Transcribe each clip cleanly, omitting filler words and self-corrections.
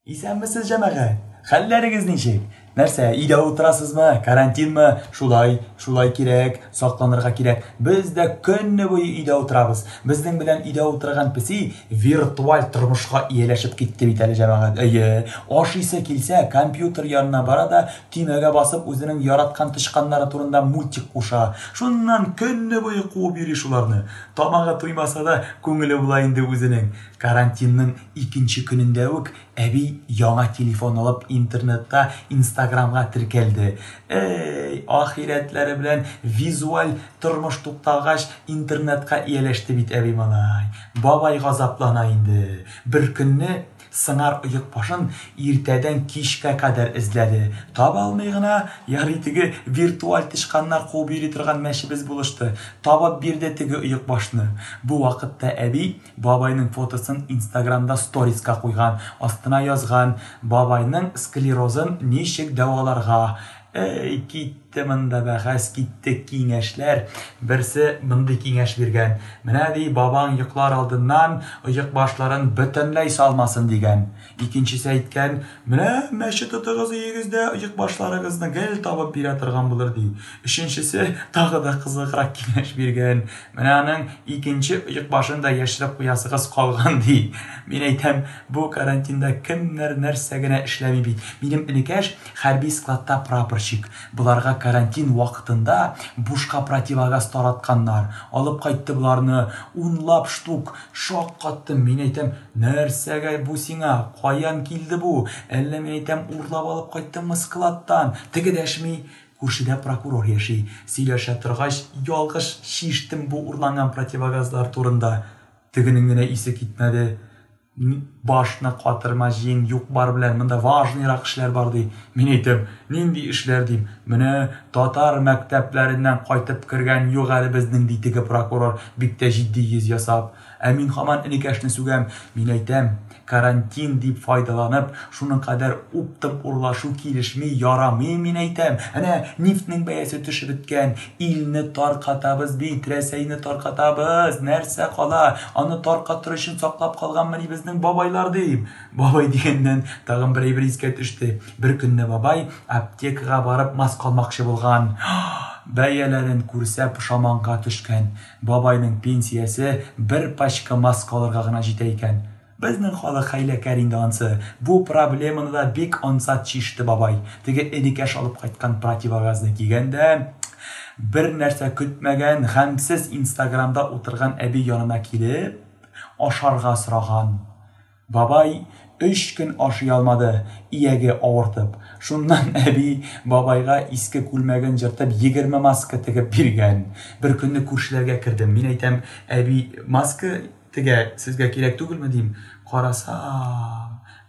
Исәнмесез, җәмәгать? Хәлләрегез ничек? Нәрсә, өйдә утырасызмы? Карантинмы? Шулай кирәк, сакланырга кирәк. Без дә көнне буе өйдә утырабыз. Безнең белән өйдә утырган песи виртуаль тормышка ияләшеп китте бит әле, җәмәгать. Ашыйсы килсә, компьютер янына бара да, төймәгә басып, үзенең яраткан тычканнары турында мультик куша. Шуннан көнне буе куып йөри шуларны. Тамагы туймаса да, күңеле була инде үзенең. Карантинның икенче көнендә үк әби яңа телефон алып интернетта, Инстаграмга теркәлде. Ахирәтләре белән визуаль тормыш тукталгач, интернетка ияләште бит әби малай. Бабай газаплана инде. Бер көнне сыңар оек башын иртәдән кичкә кадәр эзләде. Таба алмый гына, ярый теге виртуаль тычканнар куып йөри торган мәчебез булышты. Табып бирде теге оек башны. Бу вакытта әби бабайның фотосын Инстаграмда сториска куйган. Астына язган: бабайның склерозын ничек дәваларга. Китте монда бәхәс, китте киңәшләр. Берсе мондый киңәш биргән: менә ди, бабаң йоклар алдыннан оек башларын бөтенләй салмасын дигән. Икенчесе әйткән: менә мәче тотыгыз өегездә, оек башларыгызны гел табып бирә торган булыр ди. Өченчесе тагы да кызыграк киңәш биргән: менә аның икенче оек башын да яшереп куясыгыз калган ди. Мин әйтәм, бу карантинда кемнәр нәрсә генә эшләми бит. Минем энекәш хәрби складта прапорщик. Буларга карантин вакытында бушка противогаз таратканнар. Алып кайтты буларны унлап штук. Шаккатты. Мин әйтәм, нәрсәгә бу сиңа? Каян килде бу? Әллә мин әйтәм, урлап алып кайттымы складтан? Теге дәшми. Күршедә прокурор яши. Сөйләшә торгач, ялгыш шиштем бу урланган противогазлар турында. Тегенең генә исе китмәде. Башны катырма, җиң юк бар белән, монда важныйрак эшләр бар ди. Мин әйтәм, нинди эшләр дим? Менә татар мәктәпләреннән кайтып кергән юк әле безнең ди теге прокурор, бик тә җитди йөз ясап. Мин һаман энекәшне сүгәм. Мин әйтәм, карантин дип файдаланып, шуның кадәр уптым урлашу килешми, ярамый, мин әйтәм. Әнә нефтнең бәясе төшеп беткән. Илне таркатабыз бит, Рәсәйне таркатабыз. Нәрсә кала? Аны таркатыр өчен саклап калганмы ди безнең бабайлар дип. Бабай дигәннән тагын бер әйбер искә төште. Бер көнне бабай аптекага барып маска алмакчы булган. Бәяләрен күрсә пошаманга төшкән. Бабайның пенсиясе бер пачка маска алырга гына җитә икән. Безнең халык хәйләкәр инде ансы. Бу проблеманы да бик ансат чиште бабай. Теге энекәш алып кайткан противогазны кигәндә, бер нәрсә көтмәгән, гамьсез Инстаграмда утырган әби янына килеп, ашарга сораган. Бабай 3 көн ашый алмады, ияге авыртып. Шуннан әби бабайга иске күлмәген җыртып 20 маска тегеп биргән. Бер көнне күршеләргә кердем. Мин әйтәм, әби, маска тегә сезгә кирәк түгелме дим. Караса,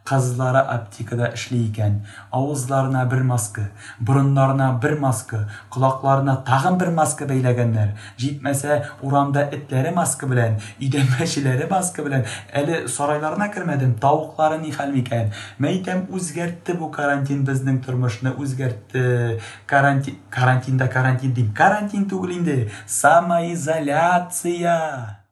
кызлары аптекада эшли икән. Авызларына бер маска, борыннарына бер маска, колакларына тагын бер маска бәйләгәннәр. Җитмәсә, урамда этләре маска белән, өйдә мәчеләре маска белән. Әле сарайларына кермәдем, тавыклары ни хәл микән? Мәйтәм, үзгәртте бу карантин безнең тормышны, үзгәртте. Карантин дим. Карантин түгел инде, самоизоляция.